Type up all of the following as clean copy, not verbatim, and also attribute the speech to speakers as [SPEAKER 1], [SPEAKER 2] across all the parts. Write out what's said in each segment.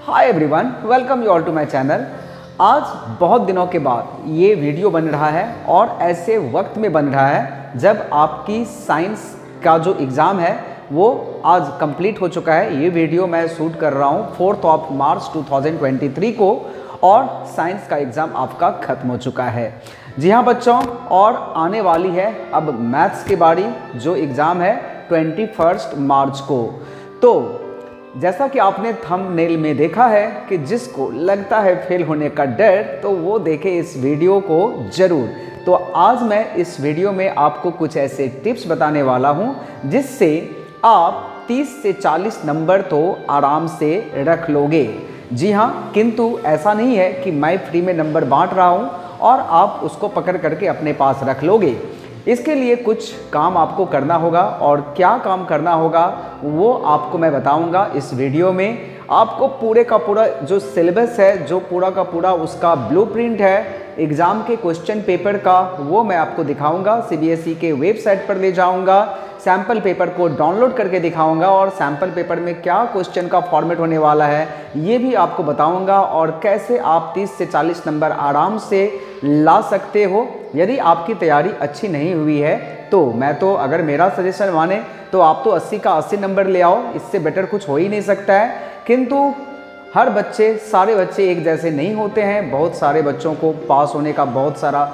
[SPEAKER 1] Hi everyone, welcome you all to my channel. आज बहुत दिनों के बाद ये वीडियो बन रहा है और ऐसे वक्त में बन रहा है जब आपकी साइंस का जो एग्ज़ाम है वो आज कंप्लीट हो चुका है। ये वीडियो मैं शूट कर रहा हूँ 4 मार्च 2023 को और साइंस का एग्ज़ाम आपका ख़त्म हो चुका है। जी हाँ बच्चों, और आने वाली है अब मैथ्स की बारी, जो एग्ज़ाम है 21 मार्च को। तो जैसा कि आपने थंबनेल में देखा है कि जिसको लगता है फेल होने का डर, तो वो देखे इस वीडियो को ज़रूर। तो आज मैं इस वीडियो में आपको कुछ ऐसे टिप्स बताने वाला हूँ जिससे आप 30 से 40 नंबर तो आराम से रख लोगे। जी हाँ, किंतु ऐसा नहीं है कि मैं फ्री में नंबर बांट रहा हूँ और आप उसको पकड़ करके अपने पास रख लोगे। इसके लिए कुछ काम आपको करना होगा, और क्या काम करना होगा वो आपको मैं बताऊंगा इस वीडियो में। आपको पूरे का पूरा जो सिलेबस है, जो पूरा का पूरा उसका ब्लूप्रिंट है एग्ज़ाम के क्वेश्चन पेपर का, वो मैं आपको दिखाऊंगा। सीबीएसई के वेबसाइट पर ले जाऊंगा, सैम्पल पेपर को डाउनलोड करके दिखाऊंगा और सैम्पल पेपर में क्या क्वेश्चन का फॉर्मेट होने वाला है ये भी आपको बताऊंगा, और कैसे आप 30 से 40 नंबर आराम से ला सकते हो। यदि आपकी तैयारी अच्छी नहीं हुई है तो मैं तो, अगर मेरा सजेशन माने तो आप तो 80 का 80 नंबर ले आओ, इससे बेटर कुछ हो ही नहीं सकता है। किंतु हर बच्चे, सारे बच्चे एक जैसे नहीं होते हैं। बहुत सारे बच्चों को पास होने का बहुत सारा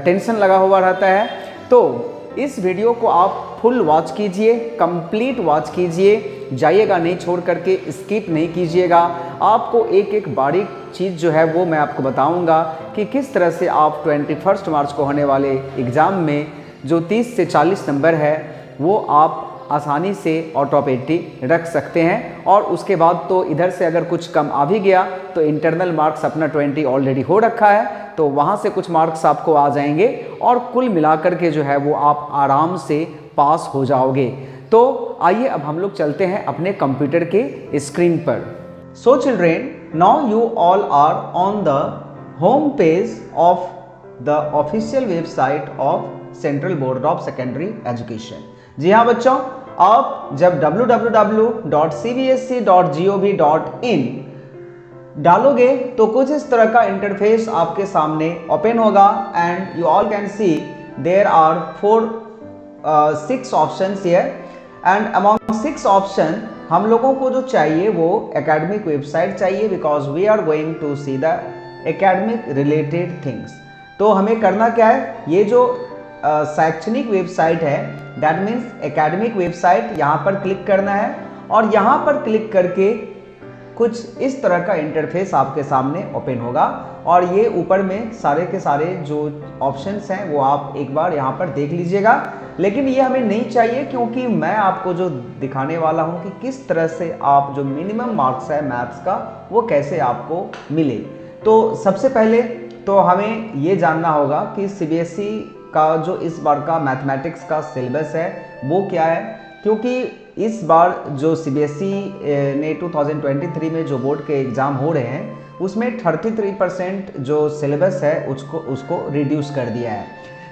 [SPEAKER 1] टेंशन लगा हुआ रहता है। तो इस वीडियो को आप फुल वॉच कीजिए, कंप्लीट वॉच कीजिए, जाइएगा नहीं छोड़ करके, स्किप नहीं कीजिएगा। आपको एक एक बारीक चीज़ जो है वो मैं आपको बताऊंगा कि किस तरह से आप 21 मार्च को होने वाले एग्ज़ाम में जो 30 से 40 नंबर है वो आप आसानी से ऑटोमेटिक रख सकते हैं। और उसके बाद तो इधर से अगर कुछ कम आ भी गया तो इंटरनल मार्क्स अपना 20 ऑलरेडी हो रखा है, तो वहाँ से कुछ मार्क्स आपको आ जाएंगे और कुल मिलाकर के जो है वो आप आराम से पास हो जाओगे। तो आइए अब हम लोग चलते हैं अपने कंप्यूटर के स्क्रीन पर। So children, now you all are on the home page of the official website of central board of secondary education. जी हाँ बच्चों, आप जब www.cbsc.gov.in डालोगे तो कुछ इस तरह का इंटरफेस आपके सामने ओपन होगा, and you all can see there are 6 options here, and among 6 option हम लोगों को जो चाहिए वो एकेडमिक वेबसाइट चाहिए, because we are going to see the academic related things. तो हमें करना क्या है, ये जो शैक्षणिक वेबसाइट है, दैट मीन्स एकेडमिक वेबसाइट, यहाँ पर क्लिक करना है। और यहाँ पर क्लिक करके कुछ इस तरह का इंटरफेस आपके सामने ओपन होगा, और ये ऊपर में सारे के सारे जो ऑप्शंस हैं वो आप एक बार यहाँ पर देख लीजिएगा। लेकिन ये हमें नहीं चाहिए, क्योंकि मैं आपको जो दिखाने वाला हूँ कि किस तरह से आप जो मिनिमम मार्क्स है मैथ्स का वो कैसे आपको मिले। तो सबसे पहले तो हमें ये जानना होगा कि सीबीएसई का जो इस बार का मैथमेटिक्स का सिलेबस है वो क्या है, क्योंकि इस बार जो सीबीएसई ने 2023 में जो बोर्ड के एग्ज़ाम हो रहे हैं उसमें 33% जो सिलेबस है उसको रिड्यूस कर दिया है।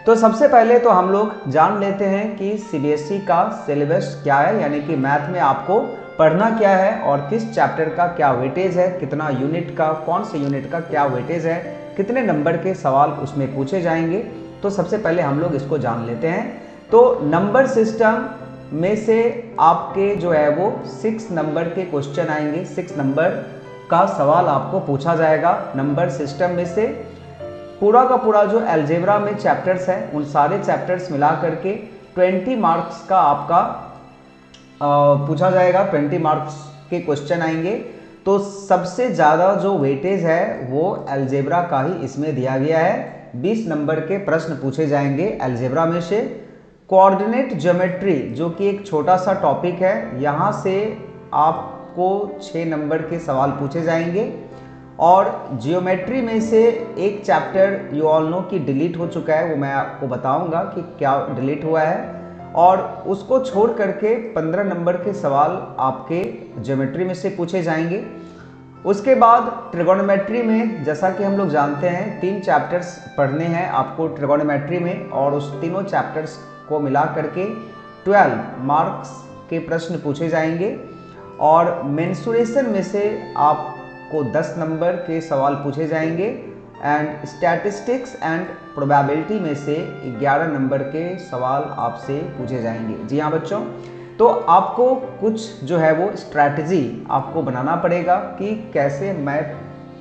[SPEAKER 1] तो सबसे पहले तो हम लोग जान लेते हैं कि सीबीएसई का सिलेबस क्या है, यानी कि मैथ में आपको पढ़ना क्या है और किस चैप्टर का क्या वेटेज है, कितना यूनिट का, कौन से यूनिट का क्या वेटेज है, कितने नंबर के सवाल उसमें पूछे जाएंगे। तो सबसे पहले हम लोग इसको जान लेते हैं। तो नंबर सिस्टम में से आपके जो है वो 6 नंबर के क्वेश्चन आएंगे, 6 नंबर का सवाल आपको पूछा जाएगा नंबर सिस्टम में से। पूरा का पूरा जो अलजेब्रा में चैप्टर्स हैं उन सारे चैप्टर्स मिला करके 20 मार्क्स का आपका पूछा जाएगा, 20 मार्क्स के क्वेश्चन आएंगे। तो सबसे ज़्यादा जो वेटेज है वो अलजेब्रा का ही इसमें दिया गया है। 20 नंबर के प्रश्न पूछे जाएंगे अलजेब्रा में से। कोऑर्डिनेट ज्योमेट्री जो कि एक छोटा सा टॉपिक है, यहाँ से आपको 6 नंबर के सवाल पूछे जाएंगे। और जियोमेट्री में से एक चैप्टर यू ऑल नो कि डिलीट हो चुका है, वो मैं आपको बताऊंगा कि क्या डिलीट हुआ है। और उसको छोड़ करके 15 नंबर के सवाल आपके ज्योमेट्री में से पूछे जाएंगे। उसके बाद ट्रिगोनोमेट्री में, जैसा कि हम लोग जानते हैं 3 चैप्टर्स पढ़ने हैं आपको ट्रिगोनोमेट्री में, और उस तीनों चैप्टर्स को मिला करके 12 मार्क्स के प्रश्न पूछे जाएंगे। और मेंसुरेशन में से आपको 10 नंबर के सवाल पूछे जाएंगे एंड स्टैटिस्टिक्स एंड प्रोबेबिलिटी में से 11 नंबर के सवाल आपसे पूछे जाएंगे। जी हाँ बच्चों, तो आपको कुछ जो है वो स्ट्रैटेजी आपको बनाना पड़ेगा कि कैसे मैं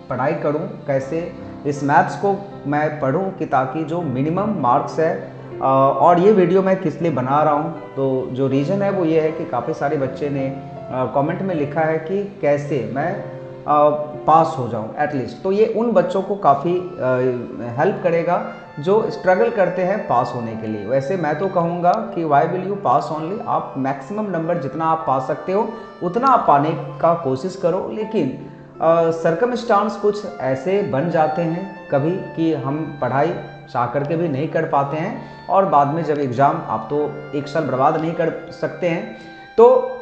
[SPEAKER 1] पढ़ाई करूं, कैसे इस मैथ्स को मैं पढूं कि ताकि जो मिनिमम मार्क्स है और ये वीडियो मैं किस लिए बना रहा हूं, तो जो रीज़न है वो ये है कि काफ़ी सारे बच्चे ने कमेंट में लिखा है कि कैसे मैं पास हो जाऊं एटलीस्ट। तो ये उन बच्चों को काफ़ी हेल्प करेगा जो स्ट्रगल करते हैं पास होने के लिए। वैसे मैं तो कहूँगा कि why will you pass only, आप मैक्सिमम नंबर जितना आप पा सकते हो उतना आप पाने का कोशिश करो, लेकिन सर्कमस्टांस कुछ ऐसे बन जाते हैं कभी कि हम पढ़ाई चाह करके भी नहीं कर पाते हैं और बाद में जब एग्ज़ाम, आप तो एक साल बर्बाद नहीं कर सकते हैं। तो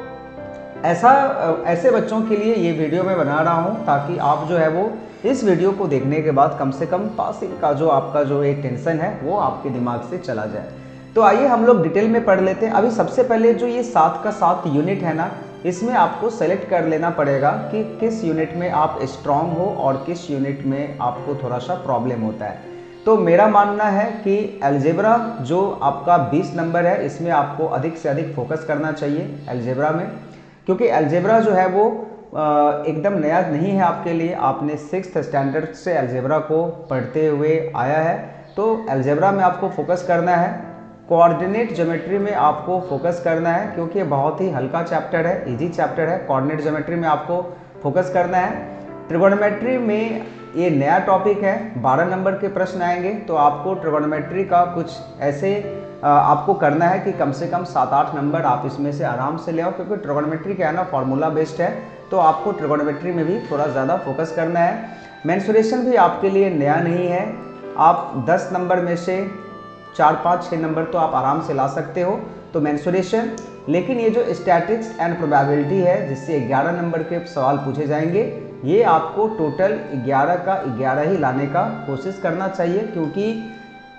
[SPEAKER 1] ऐसे बच्चों के लिए ये वीडियो मैं बना रहा हूँ ताकि आप जो है वो इस वीडियो को देखने के बाद कम से कम पासिंग का जो आपका जो एक टेंशन है वो आपके दिमाग से चला जाए। तो आइए हम लोग डिटेल में पढ़ लेते हैं। अभी सबसे पहले जो ये 7 का 7 यूनिट है ना, इसमें आपको सेलेक्ट कर लेना पड़ेगा कि किस यूनिट में आप स्ट्रांग हो और किस यूनिट में आपको थोड़ा सा प्रॉब्लम होता है। तो मेरा मानना है कि अलजेब्रा जो आपका 20 नंबर है, इसमें आपको अधिक से अधिक फोकस करना चाहिए अलजेब्रा में, क्योंकि अलजेब्रा जो है वो एकदम नया नहीं है आपके लिए। आपने 6th स्टैंडर्ड से अलजेब्रा को पढ़ते हुए आया है, तो अलजेब्रा में आपको फोकस करना है। कोऑर्डिनेट ज्योमेट्री में आपको फोकस करना है क्योंकि ये बहुत ही हल्का चैप्टर है, इजी चैप्टर है। कोऑर्डिनेट ज्योमेट्री में आपको फोकस करना है। ट्रिगोनोमेट्री में ये नया टॉपिक है, 12 नंबर के प्रश्न आएंगे, तो आपको ट्रिगोनोमेट्री का कुछ ऐसे आपको करना है कि कम से कम 7-8 नंबर आप इसमें से आराम से ले आओ, क्योंकि ट्रिगोनोमेट्री क्या है ना, फार्मूला बेस्ड है, तो आपको ट्रिगोनोमेट्री में भी थोड़ा ज़्यादा फोकस करना है। मेंसुरेशन भी आपके लिए नया नहीं है, आप 10 नंबर में से 4, 5, 6 नंबर तो आप आराम से ला सकते हो, तो मेंसुरेशन। लेकिन ये जो स्टैटिक्स एंड प्रोबेबिलिटी है जिससे 11 नंबर के सवाल पूछे जाएंगे, ये आपको टोटल 11 का 11 ही लाने का कोशिश करना चाहिए, क्योंकि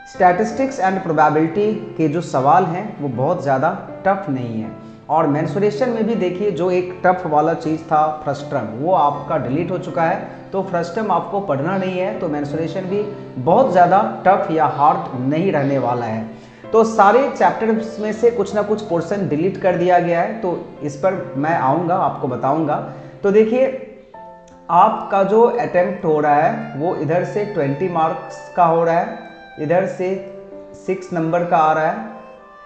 [SPEAKER 1] स्टैटिस्टिक्स एंड प्रोबेबिलिटी के जो सवाल हैं वो बहुत ज़्यादा टफ नहीं है। और मेंसुरेशन में भी देखिए, जो एक टफ वाला चीज़ था फ्रस्टम, वो आपका डिलीट हो चुका है, तो फ्रस्टम आपको पढ़ना नहीं है, तो मेंसुरेशन भी बहुत ज़्यादा टफ या हार्ड नहीं रहने वाला है। तो सारे चैप्टर्स में से कुछ ना कुछ पोर्शन डिलीट कर दिया गया है, तो इस पर मैं आऊँगा, आपको बताऊँगा। तो देखिए, आपका जो अटेम्प्ट हो रहा है वो इधर से 20 मार्क्स का हो रहा है, इधर से 6 नंबर का आ रहा है।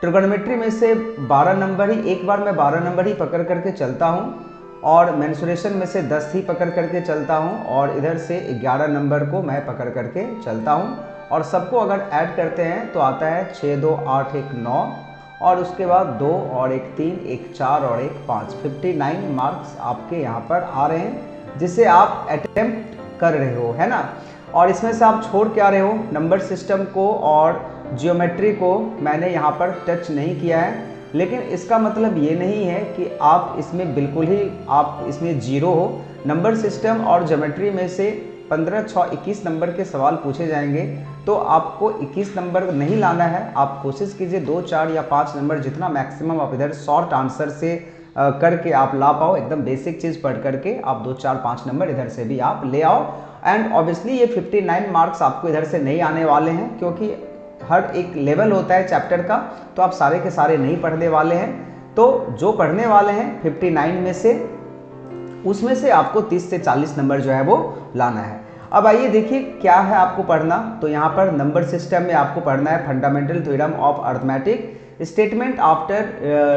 [SPEAKER 1] ट्रिगोनोमेट्री में से 12 नंबर ही, एक बार मैं 12 नंबर ही पकड़ करके चलता हूँ, और मेंसुरेशन में से 10 ही पकड़ करके चलता हूँ, और इधर से 11 नंबर को मैं पकड़ करके चलता हूँ, और सबको अगर ऐड करते हैं तो आता है 6, 2, 8, 1, 9, और उसके बाद 2 और 1, 3, 1, 4 और 1, 5, 59 मार्क्स आपके यहाँ पर आ रहे हैं, जिसे आप अटेम्प्ट कर रहे हो, है ना। और इसमें से आप छोड़ के आ रहे हो नंबर सिस्टम को और जियोमेट्री को मैंने यहाँ पर टच नहीं किया है, लेकिन इसका मतलब ये नहीं है कि आप इसमें बिल्कुल ही आप इसमें जीरो हो। नंबर सिस्टम और ज्योमेट्री में से 15, 6, 21 नंबर के सवाल पूछे जाएंगे, तो आपको 21 नंबर नहीं लाना है। आप कोशिश कीजिए 2, 4 या 5 नंबर जितना मैक्सिमम आप इधर शॉर्ट आंसर से करके आप ला पाओ, एकदम बेसिक चीज़ पढ़ करके आप 2, 4, 5 नंबर इधर से भी आप ले आओ। एंड ऑब्वियसली ये 59 मार्क्स आपको इधर से नहीं आने वाले हैं, क्योंकि हर एक लेवल होता है चैप्टर का, तो आप सारे के सारे नहीं पढ़ने वाले हैं। तो जो पढ़ने वाले हैं 59 में से, उसमें से आपको 30 से 40 नंबर जो है वो लाना है। अब आइए देखिए क्या है आपको पढ़ना। तो यहाँ पर नंबर सिस्टम में आपको पढ़ना है fundamental theorem of arithmetic, statement after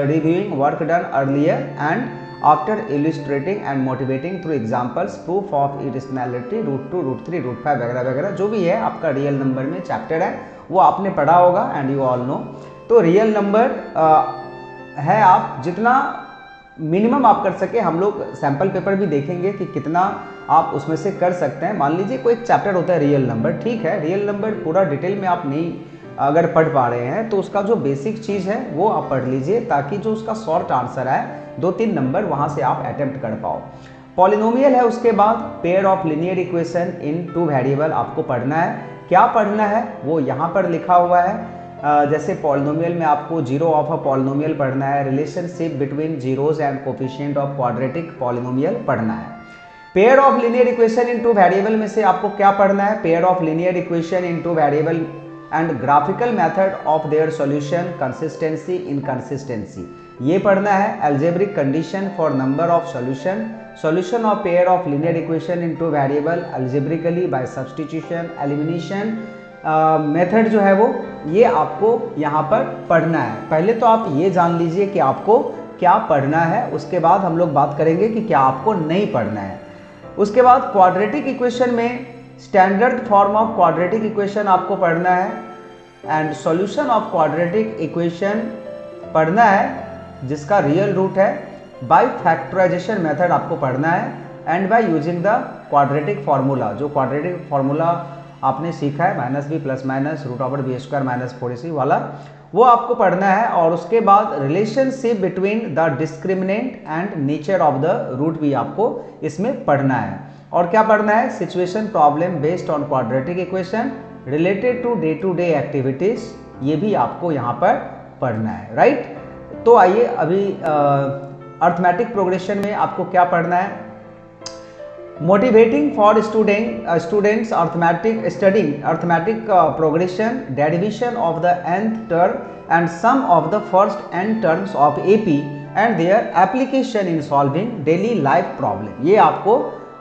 [SPEAKER 1] reviewing work done earlier and after illustrating and motivating through examples, proof of irrationality, √2, √3, √5 वगैरह वगैरह, जो भी है आपका रियल नंबर में चैप्टर है वो आपने पढ़ा होगा एंड यू ऑल नो। तो रियल नंबर है, आप जितना मिनिमम आप कर सके, हम लोग सैम्पल पेपर भी देखेंगे कि कितना आप उसमें से कर सकते हैं। मान लीजिए कोई चैप्टर होता है रियल नंबर, ठीक है, रियल नंबर पूरा डिटेल में आप नहीं अगर पढ़ पा रहे हैं तो उसका जो बेसिक चीज़ है वो आप पढ़ लीजिए, ताकि जो उसका शॉर्ट आंसर है 2-3 नंबर वहाँ से आप अटेम्प्ट कर पाओ। पॉलिनोमियल है, उसके बाद pair of linear equation in 2 variable आपको पढ़ना है। क्या पढ़ना है वो यहाँ पर लिखा हुआ है। जैसे पॉलिनोमियल में आपको जीरो ऑफ अ पॉलिनोमियल पढ़ना है, relationship between zeros and coefficient of quadratic polynomial पढ़ना है। Pair of linear equation in two variable में से आपको क्या पढ़ना है, pair of linear equation in two variable and graphical method of their solution, consistency, inconsistency, ये पढ़ना है। Algebraic condition for number of solution, solution of pair of linear equation in two variable algebraically by substitution, elimination method जो है वो ये आपको यहाँ पर पढ़ना है। पहले तो आप ये जान लीजिए कि आपको क्या पढ़ना है, उसके बाद हम लोग बात करेंगे कि क्या आपको नहीं पढ़ना है। उसके बाद क्वाड्रेटिक इक्वेशन में standard form of quadratic equation आपको पढ़ना है and solution of quadratic equation पढ़ना है जिसका रियल रूट है, बाय फैक्टराइजेशन मेथड आपको पढ़ना है and by using the quadratic formula, जो क्वाड्रेटिक फार्मूला आपने सीखा है minus b plus minus root over b square minus 4ac वाला, वो आपको पढ़ना है। और उसके बाद relationship between the discriminant and nature of the root भी आपको इसमें पढ़ना है। और क्या पढ़ना है, situation problem based on quadratic equation related to day activities, ये भी आपको यहाँ पर पढ़ना है, राइट। तो आइए अभी अर्थमेटिक प्रोग्रेशन में आपको क्या पढ़ना है, motivating for students arithmetic studying arithmetic progression, derivation of the nth term and sum of the first n terms of AP and their application in solving daily life problem, ये आपको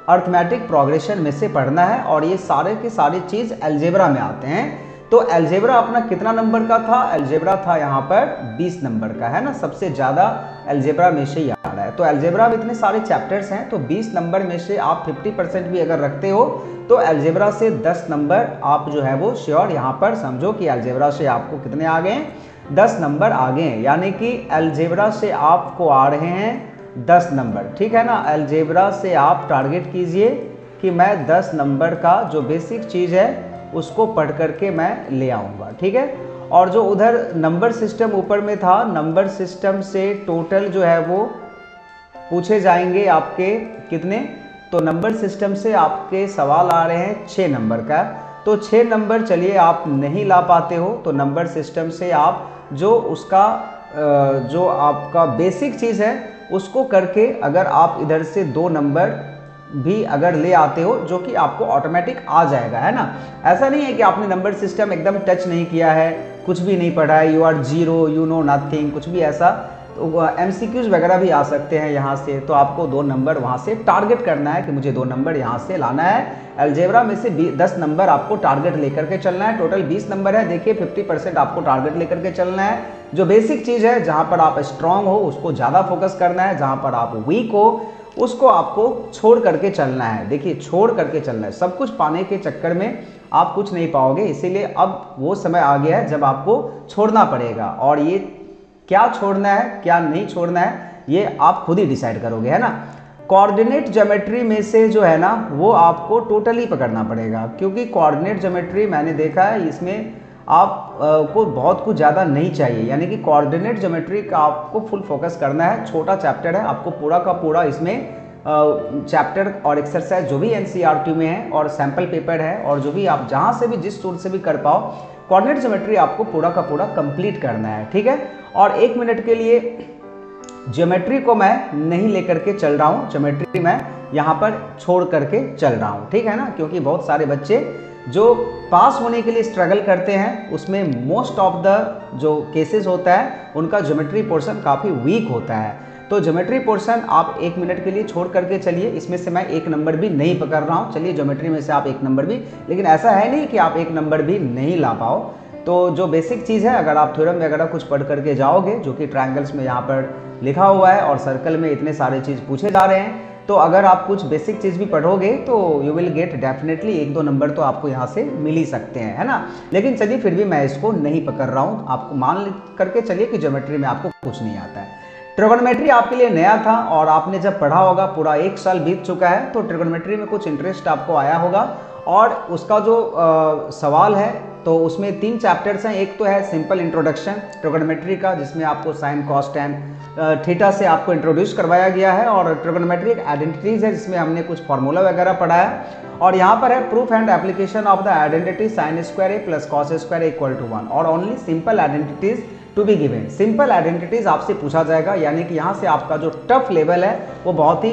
[SPEAKER 1] arithmetic progression में से पढ़ना है। और ये सारे की सारी चीज़ अलजेब्रा में आते हैं। तो अलजेब्रा अपना कितना नंबर का था, अलजेब्रा था यहाँ पर 20 नंबर का, है ना, सबसे ज़्यादा अलजेब्रा में से ही आ रहा है। तो अलजेब्रा में इतने सारे चैप्टर्स हैं, तो 20 नंबर में से आप 50% भी अगर रखते हो तो अलजेब्रा से 10 नंबर आप जो है वो श्योर यहाँ पर समझो कि अलजेब्रा से आपको कितने आ गए हैं, 10 नंबर आ गए हैं। यानी कि अलजेब्रा से आपको आ रहे हैं 10 नंबर, ठीक है ना। अलजेब्रा से आप टारगेट कीजिए कि मैं 10 नंबर का जो बेसिक चीज़ है उसको पढ़ करके मैं ले आऊँगा, ठीक है। और जो उधर नंबर सिस्टम ऊपर में था, नंबर सिस्टम से टोटल जो है वो पूछे जाएंगे आपके कितने, तो नंबर सिस्टम से आपके सवाल आ रहे हैं 6 नंबर का। तो 6 नंबर चलिए आप नहीं ला पाते हो, तो नंबर सिस्टम से आप जो उसका जो आपका बेसिक चीज़ है उसको करके अगर आप इधर से 2 नंबर भी अगर ले आते हो, जो कि आपको ऑटोमेटिक आ जाएगा, है ना। ऐसा नहीं है कि आपने नंबर सिस्टम एकदम टच नहीं किया है, कुछ भी नहीं पढ़ा है, you are zero, you know nothing, कुछ भी ऐसा। तो MCQs वगैरह भी आ सकते हैं यहाँ से, तो आपको 2 नंबर वहाँ से टारगेट करना है कि मुझे 2 नंबर यहाँ से लाना है। अलजेब्रा में से 10 नंबर आपको टारगेट लेकर के चलना है, टोटल 20 नंबर है। देखिए 50% आपको टारगेट लेकर के चलना है। जो बेसिक चीज़ है, जहाँ पर आप स्ट्रांग हो उसको ज़्यादा फोकस करना है, जहाँ पर आप वीक हो उसको आपको छोड़ करके चलना है। देखिए छोड़ करके चलना है, सब कुछ पाने के चक्कर में आप कुछ नहीं पाओगे, इसीलिए अब वो समय आ गया है जब आपको छोड़ना पड़ेगा। और ये क्या छोड़ना है क्या नहीं छोड़ना है ये आप खुद ही डिसाइड करोगे, है ना। कोऑर्डिनेट ज्योमेट्री में से जो है ना वो आपको टोटली पकड़ना पड़ेगा, क्योंकि कोऑर्डिनेट ज्योमेट्री मैंने देखा है इसमें आप को बहुत कुछ ज़्यादा नहीं चाहिए। यानी कि कोऑर्डिनेट ज्योमेट्री का आपको फुल फोकस करना है, छोटा चैप्टर है, आपको पूरा का पूरा इसमें चैप्टर और एक्सरसाइज जो भी NCERT में है और सैम्पल पेपर है और जो भी आप जहाँ से भी जिस सोर्स से भी कर पाओ, कोऑर्डिनेट ज्योमेट्री आपको पूरा का पूरा कंप्लीट करना है, ठीक है। और 1 मिनट के लिए ज्योमेट्री को मैं नहीं लेकर के चल रहा हूँ, ज्योमेट्री मैं यहाँ पर छोड़ करके चल रहा हूँ, ठीक है ना। क्योंकि बहुत सारे बच्चे जो पास होने के लिए स्ट्रगल करते हैं उसमें मोस्ट ऑफ द जो केसेस होता है उनका ज्योमेट्री पोर्शन काफ़ी वीक होता है। तो ज्योमेट्री पोर्शन आप 1 मिनट के लिए छोड़ करके चलिए। इसमें से मैं 1 नंबर भी नहीं पकड़ रहा हूँ, चलिए ज्योमेट्री में से आप 1 नंबर भी, लेकिन ऐसा है नहीं कि आप 1 नंबर भी नहीं ला पाओ। तो जो बेसिक चीज़ है, अगर आप थ्योरम वगैरह कुछ पढ़ करके जाओगे, जो कि ट्रायंगल्स में यहाँ पर लिखा हुआ है और सर्कल में इतने सारे चीज़ पूछे जा रहे हैं, तो अगर आप कुछ बेसिक चीज़ भी पढ़ोगे तो you will get definitely 1-2 number तो आपको यहाँ से मिल ही सकते हैं, है ना। लेकिन चलिए फिर भी मैं इसको नहीं पकड़ रहा हूँ, आपको मान करके चलिए कि ज्योमेट्री में आपको कुछ नहीं आता है। ट्रिगोनोमेट्री आपके लिए नया था और आपने जब पढ़ा होगा, पूरा 1 साल बीत चुका है, तो ट्रिगोनोमेट्री में कुछ इंटरेस्ट आपको आया होगा और उसका जो सवाल है तो उसमें 3 चैप्टर्स हैं। एक तो है सिंपल इंट्रोडक्शन ट्रिगोनोमेट्री का, जिसमें आपको साइन कॉस टैन थीटा से आपको इंट्रोड्यूस करवाया गया है, और ट्रिगोनोमेट्रिक आइडेंटिटीज है जिसमें हमने कुछ फार्मूला वगैरह पढ़ा है। और यहाँ पर है proof and application of the identity sine square a plus cos square equal to 1 और only simple identities to be given. Simple identities आपसे पूछा जाएगा, यानी कि यहाँ से आपका जो टफ लेवल है वो बहुत ही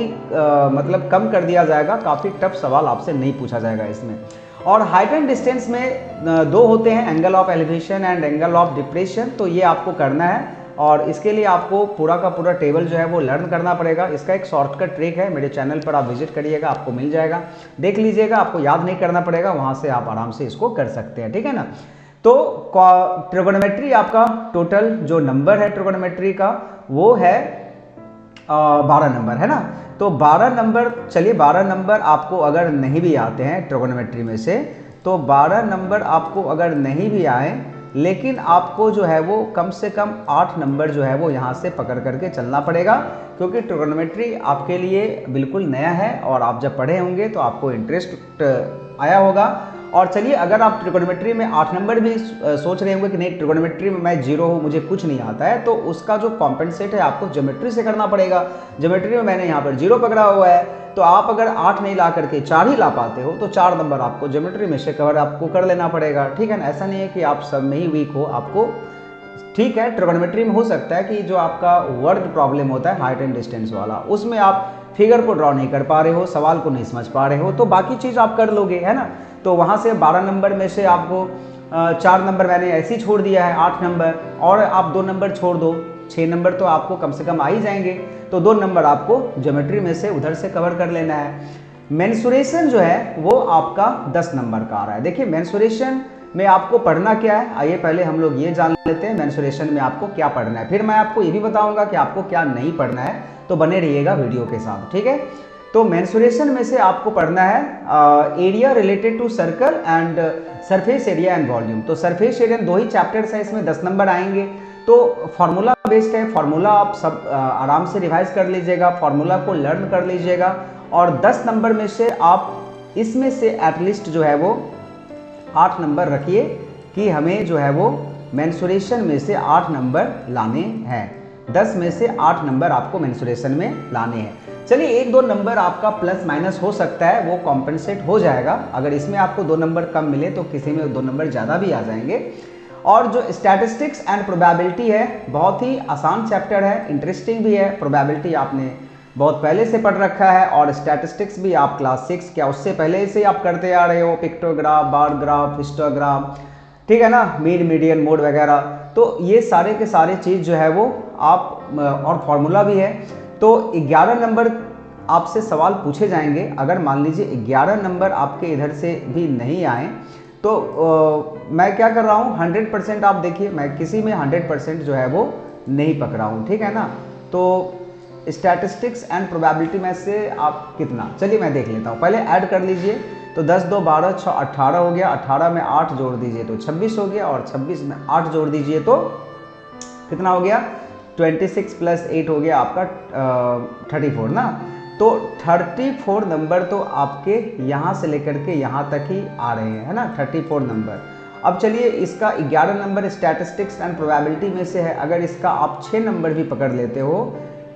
[SPEAKER 1] मतलब कम कर दिया जाएगा, काफ़ी टफ सवाल आपसे नहीं पूछा जाएगा इसमें। और हाइट एंड डिस्टेंस में 2 होते हैं, angle of elevation and angle of depression, तो ये आपको करना है और इसके लिए आपको पूरा का पूरा टेबल जो है वो लर्न करना पड़ेगा। इसका एक शॉर्टकट ट्रिक है, मेरे चैनल पर आप विजिट करिएगा, आपको मिल जाएगा, देख लीजिएगा, आपको याद नहीं करना पड़ेगा, वहाँ से आप आराम से इसको कर सकते हैं, ठीक है ना। तो ट्रिगोनोमेट्री आपका टोटल जो नंबर है ट्रिगोनोमेट्री का वो है 12 नंबर, है ना। तो 12 नंबर, चलिए 12 नंबर आपको अगर नहीं भी आते हैं ट्रिगोनोमेट्री में से, तो 12 नंबर आपको अगर नहीं भी आए, लेकिन आपको जो है वो कम से कम 8 नंबर जो है वो यहाँ से पकड़ करके चलना पड़ेगा, क्योंकि ट्रिगोनोमेट्री आपके लिए बिल्कुल नया है और आप जब पढ़े होंगे तो आपको इंटरेस्ट आया होगा। और चलिए, अगर आप ट्रिगोनोमेट्री में 8 नंबर भी सोच रहे होंगे कि नहीं ट्रिगोनोमेट्री में मैं 0 हूँ, मुझे कुछ नहीं आता है, तो उसका जो कॉम्पेंसेट है आपको ज्योमेट्री से करना पड़ेगा। ज्योमेट्री में मैंने यहाँ पर 0 पकड़ा हुआ है, तो आप अगर 8 नहीं ला करके 4 ही ला पाते हो तो 4 नंबर आपको ज्योमेट्री में से कवर आपको कर लेना पड़ेगा, ठीक है ना। ऐसा नहीं है कि आप सब में ही वीक हो, आपको ठीक है ट्रिगोनोमेट्री में हो सकता है कि जो आपका वर्ड प्रॉब्लम होता है हाइट एंड डिस्टेंस वाला, उसमें आप फिगर को ड्रॉ नहीं कर पा रहे हो, सवाल को नहीं समझ पा रहे हो, तो बाकी चीज़ आप कर लोगे, है ना। तो वहाँ से 12 नंबर में से आपको 4 नंबर मैंने ऐसे ही छोड़ दिया है, 8 नंबर, और आप 2 नंबर छोड़ दो, 6 नंबर तो आपको कम से कम आ ही जाएंगे। तो 2 नंबर आपको ज्योमेट्री में से उधर से कवर कर लेना है। मेंसुरेशन जो है वो आपका 10 नंबर का आ रहा है। देखिए मेंसुरेशन में आपको पढ़ना क्या है, आइए पहले हम लोग ये जान लेते हैं मेंसुरेशन में आपको क्या पढ़ना है, फिर मैं आपको ये भी बताऊंगा कि आपको क्या नहीं पढ़ना है, तो बने रहिएगा वीडियो के साथ, ठीक है। तो मेंसुरेशन में से आपको पढ़ना है area related to circle and surface area and volume. तो सरफेस एरिया 2 ही चैप्टर्स हैं, इसमें 10 नंबर आएंगे। तो फार्मूला बेस्ड है, फार्मूला आप सब आराम से रिवाइज कर लीजिएगा, फार्मूला को लर्न कर लीजिएगा, और 10 नंबर में से आप इसमें से एटलीस्ट जो है वो 8 नंबर रखिए कि हमें जो है वो मेंसुरेशन में से 8 नंबर लाने हैं। 10 में से 8 नंबर आपको मेंसुरेशन में लाने हैं। चलिए 1-2 नंबर आपका प्लस माइनस हो सकता है, वो कॉम्पेंसेट हो जाएगा। अगर इसमें आपको 2 नंबर कम मिले तो किसी में 2 नंबर ज़्यादा भी आ जाएंगे। और जो स्टैटिस्टिक्स एंड प्रोबेबिलिटी है, बहुत ही आसान चैप्टर है, इंटरेस्टिंग भी है। प्रोबेबिलिटी आपने बहुत पहले से पढ़ रखा है, और स्टैटिस्टिक्स भी आप क्लास 6 क्या उससे पहले से आप करते आ रहे हो, पिक्टोग्राफ, बार ग्राफ, हिस्टोग्राफ, ठीक है ना, मीन मीडियन मोड वगैरह। तो ये सारे के सारे चीज़ जो है वो आप, और फार्मूला भी है। तो 11 नंबर आपसे सवाल पूछे जाएंगे। अगर मान लीजिए 11 नंबर आपके इधर से भी नहीं आए तो मैं क्या कर रहा हूँ, 100% आप देखिए, मैं किसी में 100% जो है वो नहीं पकड़ा हूँ, ठीक है ना। तो स्टैटिस्टिक्स एंड प्रोबेबिलिटी में से आप कितना, चलिए मैं देख लेता हूँ, पहले ऐड कर लीजिए। तो 10 2 12 6 18 हो गया, 18 में 8 जोड़ दीजिए तो 26 हो गया, और 26 में 8 जोड़ दीजिए तो कितना हो गया, 26 + 8 हो गया आपका 34 ना। तो 34 नंबर तो आपके यहाँ से लेकर के यहाँ तक ही आ रहे हैं, है ना, 34 नंबर। अब चलिए इसका 11 नंबर स्टैटिस्टिक्स एंड प्रोबेबिलिटी में से है, अगर इसका आप 6 नंबर भी पकड़ लेते हो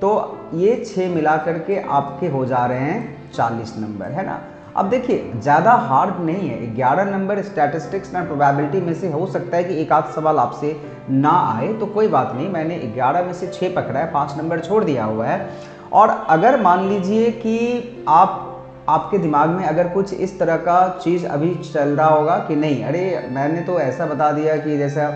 [SPEAKER 1] तो ये 6 मिला करके आपके हो जा रहे हैं 40 नंबर, है ना। अब देखिए ज़्यादा हार्ड नहीं है, 11 नंबर स्टैटिस्टिक्स एंड प्रोबेबिलिटी में से हो सकता है कि एक आध सवाल आपसे ना आए, तो कोई बात नहीं, मैंने 11 में से 6 पकड़ा है, 5 नंबर छोड़ दिया हुआ है। और अगर मान लीजिए कि आपके दिमाग में अगर कुछ इस तरह का चीज़ अभी चल रहा होगा कि नहीं, अरे मैंने तो ऐसा बता दिया कि जैसा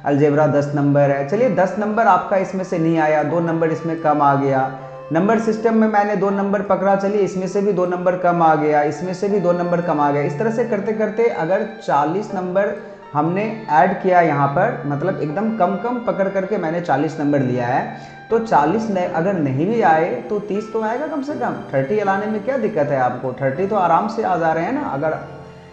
[SPEAKER 1] अलजेब्रा 10 नंबर है, चलिए 10 नंबर आपका इसमें से नहीं आया, 2 नंबर इसमें कम आ गया। नंबर सिस्टम में मैंने 2 नंबर पकड़ा, चलिए इसमें से भी 2 नंबर कम आ गया, इसमें से भी 2 नंबर कम आ गया। इस तरह से करते करते अगर 40 नंबर हमने ऐड किया यहाँ पर, मतलब एकदम कम कम पकड़ करके मैंने 40 नंबर लिया है, तो 40 अगर नहीं भी आए तो 30 तो आएगा कम से कम। 30 लाने में क्या दिक्कत है आपको, 30 तो आराम से आ जा रहे हैं ना। अगर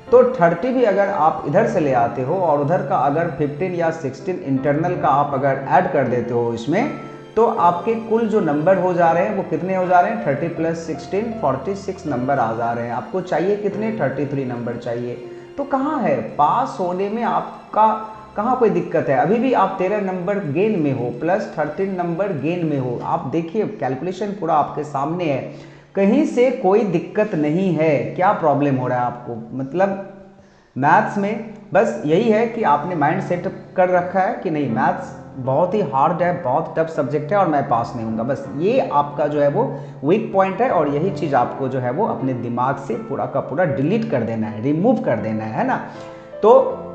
[SPEAKER 1] तो 30 भी अगर आप इधर से ले आते हो और उधर का अगर 15 या 16 इंटरनल का आप अगर ऐड कर देते हो इसमें, तो आपके कुल जो नंबर हो जा रहे हैं वो कितने हो जा रहे हैं, 30 + 16 46 नंबर आ जा रहे हैं। आपको चाहिए कितने, 33 नंबर चाहिए। तो कहाँ है पास होने में आपका, कहाँ कोई दिक्कत है? अभी भी आप 13 नंबर गेन में हो, प्लस 13 नंबर गेन में हो। आप देखिए कैलकुलेशन पूरा आपके सामने है, कहीं से कोई दिक्कत नहीं है। क्या प्रॉब्लम हो रहा है आपको? मतलब मैथ्स में बस यही है कि आपने माइंड सेट कर रखा है कि नहीं मैथ्स बहुत ही हार्ड है, बहुत टफ सब्जेक्ट है और मैं पास नहीं होऊंगा। बस ये आपका जो है वो वीक पॉइंट है और यही चीज़ आपको जो है वो अपने दिमाग से पूरा का पूरा डिलीट कर देना है, रिमूव कर देना है ना। तो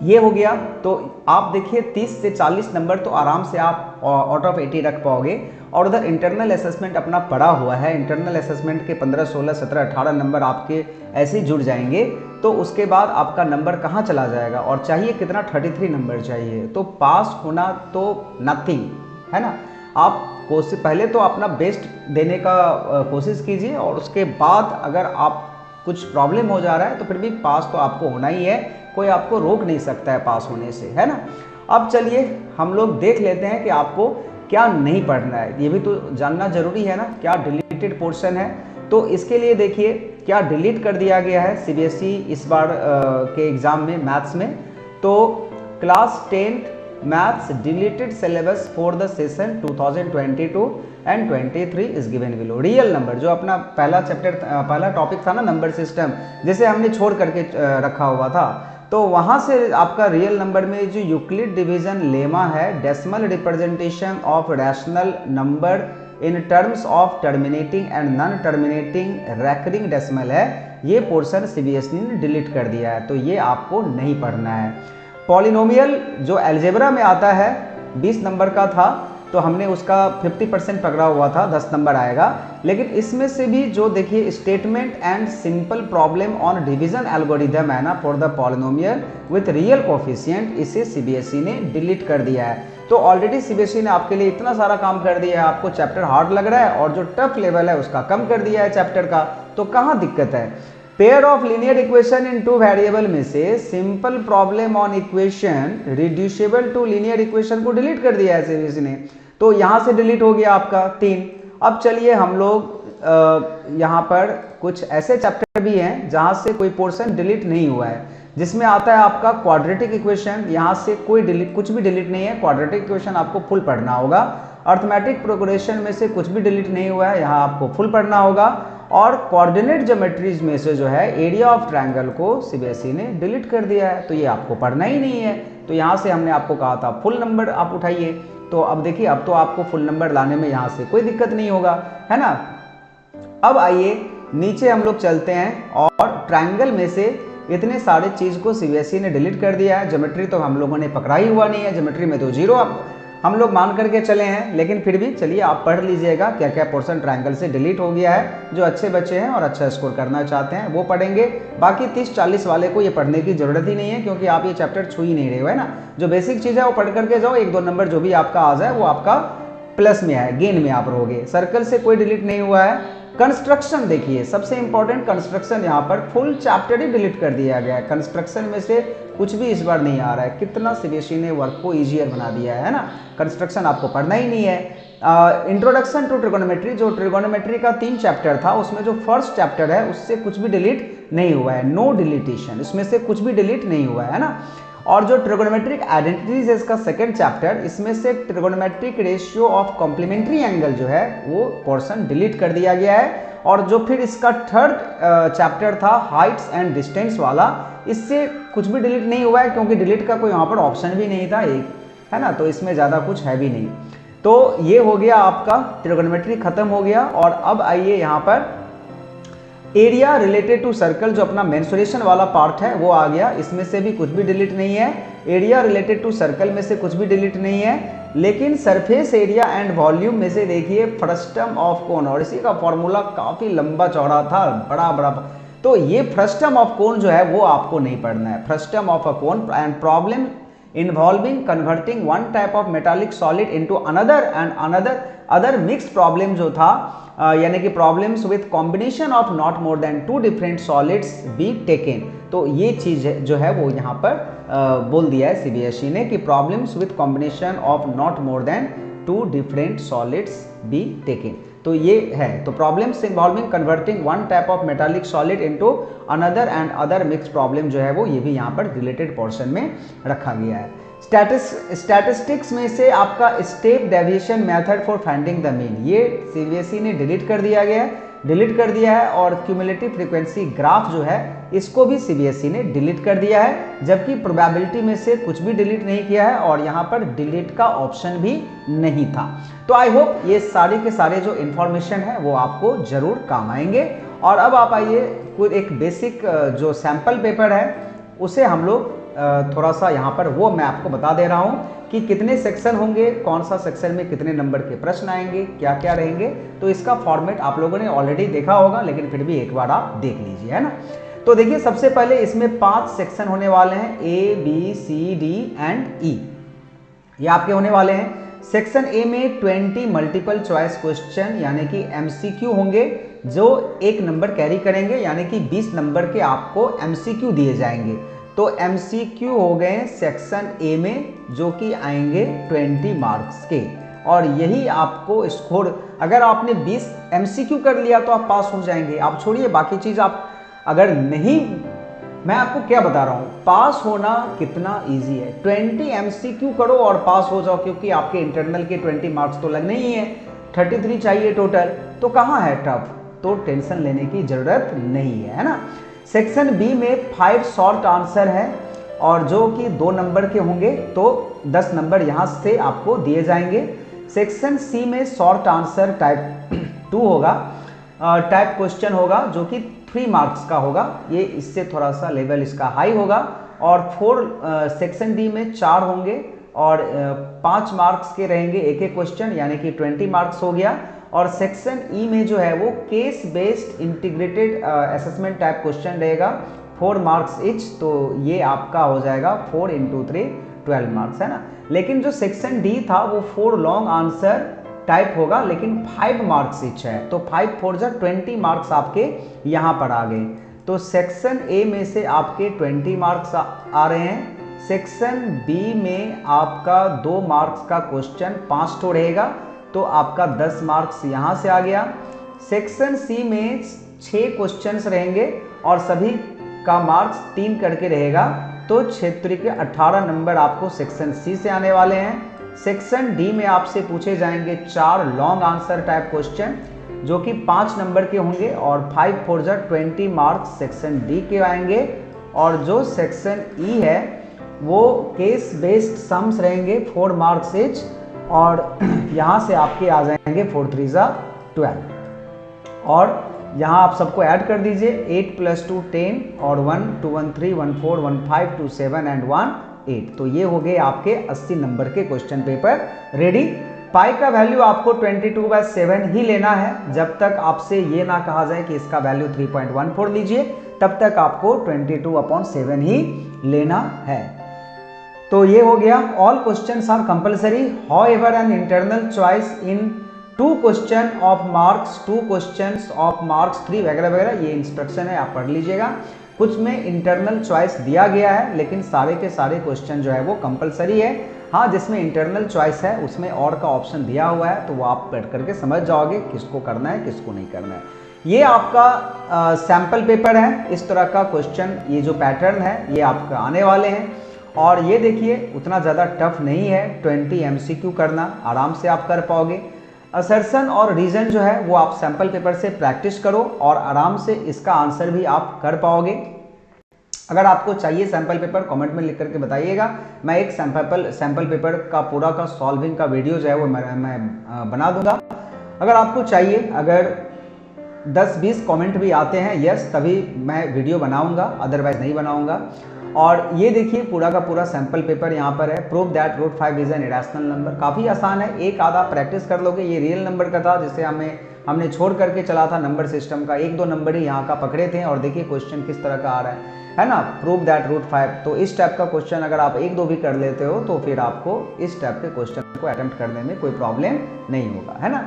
[SPEAKER 1] ये हो गया। तो आप देखिए 30 से 40 नंबर तो आराम से आप आउट ऑफ 80 रख पाओगे। और उधर इंटरनल असेसमेंट अपना पड़ा हुआ है, इंटरनल असेसमेंट के 15, 16, 17, 18 नंबर आपके ऐसे ही जुड़ जाएंगे। तो उसके बाद आपका नंबर कहाँ चला जाएगा? और चाहिए कितना? 33 नंबर चाहिए। तो पास होना तो नथिंग है ना। आप कोशिश पहले तो अपना बेस्ट देने का कोशिश कीजिए और उसके बाद अगर आप कुछ प्रॉब्लम हो जा रहा है तो फिर भी पास तो आपको होना ही है, कोई आपको रोक नहीं सकता है पास होने से, है ना। अब चलिए हम लोग देख लेते हैं कि आपको क्या नहीं पढ़ना है, ये भी तो जानना जरूरी है ना। क्या डिलीटेड पोर्शन है? तो इसके लिए देखिए क्या डिलीट कर दिया गया है सीबीएसई इस बार के एग्जाम में मैथ्स में। तो class 10 maths deleted syllabus for the session 2022 and 23 is given below. Real number जो अपना पहला चैप्टर पहला टॉपिक था ना, नंबर सिस्टम, जिसे हमने छोड़ करके रखा हुआ था, तो वहाँ से आपका रियल नंबर में जो यूक्लिड डिवीजन लेमा है, decimal representation of rational number in terms of terminating and non terminating recurring decimal है, ये पोर्शन सीबीएसई ने डिलीट कर दिया है। तो ये आपको नहीं पढ़ना है। पॉलिनोमियल जो अलजेब्रा में आता है 20 नंबर का था, तो हमने उसका 50% पकड़ा हुआ था, 10 नंबर आएगा। लेकिन इसमें से भी जो देखिए statement and simple problem on division algorithm है ना for the polynomial with real coefficient, इसे सीबीएसई ने डिलीट कर दिया है। तो ऑलरेडी सीबीएसई ने आपके लिए इतना सारा काम कर दिया है, आपको चैप्टर हार्ड लग रहा है और जो टफ लेवल है उसका कम कर दिया है चैप्टर का, तो कहाँ दिक्कत है? Pair of linear equation in two variable में से simple problem on equation reducible to linear equation को डिलीट कर दिया है सीबीएसई ने। तो यहां से डिलीट हो गया आपका 3। अब चलिए हम लोग यहाँ पर कुछ ऐसे चैप्टर भी हैं जहां से कोई पोर्शन डिलीट नहीं हुआ है, जिसमें आता है आपका क्वाड्रेटिक इक्वेशन। यहाँ से कोई डिलीट, कुछ भी डिलीट नहीं है, क्वाड्रेटिक इक्वेशन आपको फुल पढ़ना होगा। अर्थमेटिक प्रोग्रेशन में से कुछ भी डिलीट नहीं हुआ है, यहाँ आपको फुल पढ़ना होगा। और कोऑर्डिनेट ज्योमेट्रीज में से जो है एरिया ऑफ ट्रायंगल को सीबीएसई ने डिलीट कर दिया है, तो ये आपको पढ़ना ही नहीं है। तो यहाँ से हमने आपको कहा था फुल नंबर आप उठाइए। तो अब देखिए अब तो आपको फुल नंबर लाने में यहाँ से कोई दिक्कत नहीं होगा, है ना। अब आइए नीचे हम लोग चलते हैं और ट्रायंगल में से इतने सारे चीज को सीबीएसई ने डिलीट कर दिया है। ज्योमेट्री तो हम लोगों ने पकड़ा ही हुआ नहीं है, ज्योमेट्री में तो 0 हम लोग मान करके चले हैं। लेकिन फिर भी चलिए आप पढ़ लीजिएगा क्या क्या पोर्शन ट्रायंगल से डिलीट हो गया है। जो अच्छे बच्चे हैं और अच्छा स्कोर करना चाहते हैं वो पढ़ेंगे, बाकी 30-40 वाले को ये पढ़ने की जरूरत ही नहीं है, क्योंकि आप ये चैप्टर छू ही नहीं रहे हो, है ना। जो बेसिक चीज़ है वो पढ़ करके जाओ, 1-2 नंबर जो भी आपका आ जाए वो आपका प्लस में है, गेन में आप रहोगे। सर्कल से कोई डिलीट नहीं हुआ है। कंस्ट्रक्शन देखिए सबसे इंपॉर्टेंट, कंस्ट्रक्शन यहाँ पर फुल चैप्टर ही डिलीट कर दिया गया है। कंस्ट्रक्शन में से कुछ भी इस बार नहीं आ रहा है। कितना सीबीएसई ने वर्क को इजियर बना दिया है ना। कंस्ट्रक्शन आपको पढ़ना ही नहीं है। इंट्रोडक्शन टू ट्रिगोनोमेट्री, जो ट्रिगोनोमेट्री का 3 चैप्टर था उसमें जो फर्स्ट चैप्टर है उससे कुछ भी डिलीट नहीं हुआ है, नो डिलीटेशन, इसमें से कुछ भी डिलीट नहीं हुआ है ना। और जो ट्रिगोनोमेट्रिक आइडेंटिटीज है इसका सेकंड चैप्टर, इसमें से trigonometric ratio of complementary angle जो है वो पोर्शन डिलीट कर दिया गया है। और जो फिर इसका थर्ड चैप्टर था हाइट्स एंड डिस्टेंस वाला, इससे कुछ भी डिलीट नहीं हुआ है, क्योंकि डिलीट का कोई वहाँ पर ऑप्शन भी नहीं था एक, है ना। तो इसमें ज़्यादा कुछ है भी नहीं। तो ये हो गया आपका ट्रिगोनोमेट्री खत्म हो गया। और अब आइए यहाँ पर एरिया रिलेटेड टू सर्कल, जो अपना मेंसुरेशन वाला पार्ट है वो आ गया। इसमें से भी कुछ भी डिलीट नहीं है। एरिया रिलेटेड टू सर्कल में से कुछ भी डिलीट नहीं है। लेकिन सरफेस एरिया एंड वॉल्यूम में से देखिए फ्रस्टम ऑफ कोन, और इसी का फॉर्मूला काफी लंबा चौड़ा था, बड़ा बड़ा। तो ये फ्रस्टम ऑफ कोन जो है वो आपको नहीं पढ़ना है। Frustum of a cone and problem involving converting one type of metallic solid into another and other mixed problem जो था, यानी कि problems with combination of not more then 2 different solids be taken. तो ये चीज जो है वो यहाँ पर बोल दिया है सीबीएसई ने कि problems with combination of not more than two different solids be taken. तो ये है, तो problems involving converting one type of metallic solid into another and other mix problem जो है वो ये भी यहाँ पर रिलेटेड पोर्शन में रखा गया है। स्टैटिस्टिक्स में से आपका step deviation method for finding the mean, ये सीबीएसई ने डिलीट कर दिया है और क्यूमुलेटिव फ्रीक्वेंसी ग्राफ जो है इसको भी सीबीएसई ने डिलीट कर दिया है, जबकि प्रोबेबिलिटी में से कुछ भी डिलीट नहीं किया है और यहाँ पर डिलीट का ऑप्शन भी नहीं था। तो आई होप ये सारे के सारे जो इन्फॉर्मेशन है वो आपको जरूर काम आएंगे। और अब आप आइए कोई एक बेसिक जो सैंपल पेपर है उसे हम लोग थोड़ा सा यहाँ पर वो मैं आपको बता दे रहा हूँ कि कितने सेक्शन होंगे, कौन सा सेक्शन में कितने नंबर के प्रश्न आएंगे, क्या क्या रहेंगे। तो इसका फॉर्मेट आप लोगों ने ऑलरेडी देखा होगा, लेकिन फिर भी एक बार आप देख लीजिए, है ना। तो देखिए सबसे पहले इसमें 5 सेक्शन होने वाले हैं, A B C D and E, ये आपके होने वाले हैं। सेक्शन ए में 20 मल्टीपल चॉइस क्वेश्चन यानी कि एमसीक्यू होंगे जो 1 नंबर कैरी करेंगे, यानी कि 20 नंबर के आपको एमसीक्यू दिए जाएंगे। तो एमसीक्यू हो गए सेक्शन ए में जो कि आएंगे 20 मार्क्स के, और यही आपको स्कोर, अगर आपने 20 एमसीक्यू कर लिया तो आप पास हो जाएंगे। आप छोड़िए बाकी चीज, आप अगर नहीं, मैं आपको क्या बता रहा हूं, पास होना कितना इजी है। 20 एमसीक्यू करो और पास हो जाओ, क्योंकि आपके इंटरनल के 20 मार्क्स तो लगने ही है, 33 चाहिए टोटल, तो कहाँ है टफ, तो टेंशन लेने की जरूरत नहीं है ना। सेक्शन बी में 5 शॉर्ट आंसर है और जो कि 2 नंबर के होंगे, तो 10 नंबर यहाँ से आपको दिए जाएंगे। सेक्शन सी में शॉर्ट आंसर टाइप 2 होगा, टाइप क्वेश्चन होगा जो कि 3 मार्क्स का होगा, ये इससे थोड़ा सा लेवल इसका हाई होगा। और 4 सेक्शन डी में 4 होंगे और 5 मार्क्स के रहेंगे एक एक क्वेश्चन, यानी कि 20 मार्क्स हो गया। और सेक्शन ई में जो है वो case based integrated assessment type question रहेगा, 4 मार्क्स इच, तो ये आपका हो जाएगा 4 × 3 12 मार्क्स, है ना। लेकिन जो सेक्शन डी था वो 4 लॉन्ग आंसर टाइप होगा, लेकिन 5 मार्क्स इच है, तो 5 4 जा 20 मार्क्स आपके यहाँ पर आ गए। तो सेक्शन ए में से आपके 20 मार्क्स आ रहे हैं। सेक्शन बी में आपका 2 मार्क्स का क्वेश्चन 5 तो रहेगा, तो आपका 10 मार्क्स यहाँ से आ गया। सेक्शन सी में 6 क्वेश्चंस रहेंगे और सभी का मार्क्स 3 करके रहेगा, तो क्षेत्र के 18 नंबर आपको सेक्शन सी से आने वाले हैं। सेक्शन डी में आपसे पूछे जाएंगे 4 लॉन्ग आंसर टाइप क्वेश्चन जो कि 5 नंबर के होंगे और 5 4 जा 20 मार्क्स सेक्शन डी के आएंगे। और जो सेक्शन ई है वो केस बेस्ड सम्स रहेंगे 4 मार्क्स इच, और यहाँ से आपके आ जाएंगे 4 3 जा 12, और यहाँ आप सबको ऐड कर दीजिए 8 + 2 10 और 1 2 1 3 1 4 1 5 2 7 एंड 1 8। तो ये हो गए आपके 80 नंबर के क्वेश्चन पेपर रेडी। पाई का वैल्यू आपको 22/7 ही लेना है, जब तक आपसे ये ना कहा जाए कि इसका वैल्यू 3.14 लीजिए, तब तक आपको 22/7 ही लेना है। तो ये हो गया, all questions are compulsory, however an internal choice in 2 question of marks 2 questions of marks 3 वगैरह वगैरह, ये इंस्ट्रक्शन है, आप पढ़ लीजिएगा। कुछ में इंटरनल चॉइस दिया गया है, लेकिन सारे के सारे क्वेश्चन जो है वो कंपलसरी है। हाँ, जिसमें इंटरनल चॉइस है उसमें और का ऑप्शन दिया हुआ है, तो वो आप पढ़ करके समझ जाओगे किसको करना है किसको नहीं करना है। ये आपका सैम्पल पेपर है, इस तरह का क्वेश्चन, ये जो पैटर्न है ये आपका आने वाले हैं। और ये देखिए उतना ज़्यादा टफ नहीं है, 20 एमसीक्यू करना आराम से आप कर पाओगे। असर्शन और रीज़न जो है वो आप सैम्पल पेपर से प्रैक्टिस करो और आराम से इसका आंसर भी आप कर पाओगे। अगर आपको चाहिए सैम्पल पेपर कमेंट में लिख करके बताइएगा, मैं एक सैम्पल पेपर का पूरा का सॉल्विंग का वीडियो जो है वो मैं बना दूंगा। अगर आपको चाहिए, अगर 10-20 कमेंट भी आते हैं यस, तभी मैं वीडियो बनाऊंगा, अदरवाइज नहीं बनाऊंगा। और ये देखिए पूरा का पूरा सैम्पल पेपर यहाँ पर है। Prove that root 5 is an irrational number, काफ़ी आसान है, एक आधा प्रैक्टिस कर लोगे। ये रियल नंबर का था जिसे हमने छोड़ करके चला था नंबर सिस्टम का, 1-2 नंबर ही यहाँ का पकड़े थे। और देखिए क्वेश्चन किस तरह का आ रहा है ना, प्रूव दैट रूट 5। तो इस टाइप का क्वेश्चन अगर आप 1-2 भी कर लेते हो तो फिर आपको इस टाइप के क्वेश्चन को अटेम्प्ट करने में कोई प्रॉब्लम नहीं होगा, है ना।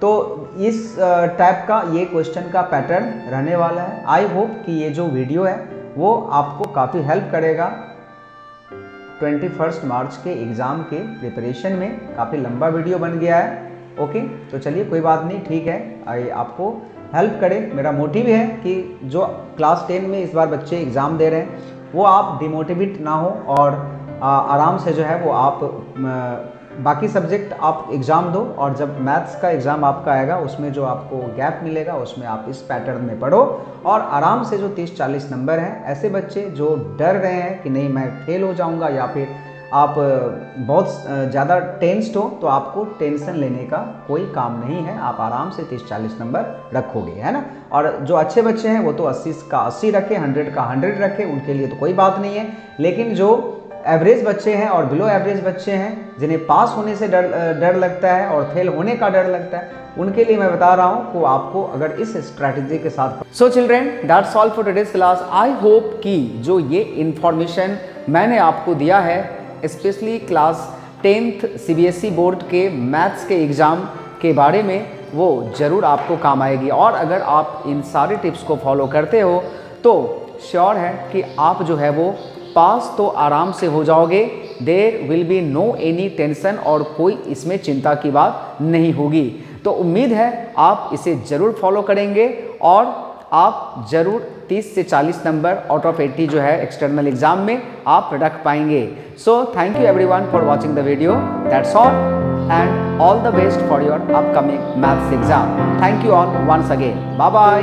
[SPEAKER 1] तो इस टाइप का ये क्वेश्चन का पैटर्न रहने वाला है। आई होप कि ये जो वीडियो है वो आपको काफ़ी हेल्प करेगा 21 मार्च के एग्ज़ाम के प्रिपरेशन में। काफ़ी लंबा वीडियो बन गया है। ओके, तो चलिए कोई बात नहीं, ठीक है, आपको हेल्प करे। मेरा मोटिव है कि जो क्लास 10 में इस बार बच्चे एग्ज़ाम दे रहे हैं वो आप डिमोटिवेट ना हो और आराम से जो है वो आप बाकी सब्जेक्ट आप एग्ज़ाम दो, और जब मैथ्स का एग्ज़ाम आपका आएगा उसमें जो आपको गैप मिलेगा उसमें आप इस पैटर्न में पढ़ो और आराम से जो 30-40 नंबर हैं, ऐसे बच्चे जो डर रहे हैं कि नहीं मैं फेल हो जाऊंगा या फिर आप बहुत ज़्यादा टेंस्ड हो, तो आपको टेंशन लेने का कोई काम नहीं है। आप आराम से 30-40 नंबर रखोगे, है ना। और जो अच्छे बच्चे हैं वो तो 80 का 80 रखें, 100 का 100 रखें, उनके लिए तो कोई बात नहीं है। लेकिन जो एवरेज बच्चे हैं और बिलो एवरेज बच्चे हैं, जिन्हें पास होने से डर लगता है और फेल होने का डर लगता है, उनके लिए मैं बता रहा हूँ कि आपको अगर इस स्ट्रैटेजी के साथ। सो children, that's all for today's class. I hope कि जो ये इन्फॉर्मेशन मैंने आपको दिया है, specially class 10th CBSE board के मैथ्स के एग्ज़ाम के बारे में, वो ज़रूर आपको काम आएगी। और अगर आप इन सारे टिप्स को फॉलो करते हो तो श्योर है कि आप जो है वो पास तो आराम से हो जाओगे। There will be no any tension और कोई इसमें चिंता की बात नहीं होगी। तो उम्मीद है आप इसे ज़रूर फॉलो करेंगे और आप ज़रूर 30 से 40 नंबर आउट ऑफ 80 जो है एक्सटर्नल एग्जाम में आप रख पाएंगे। So thank you everyone for watching the video. That's all and all the best for your upcoming maths exam. Thank you all once again. Bye bye.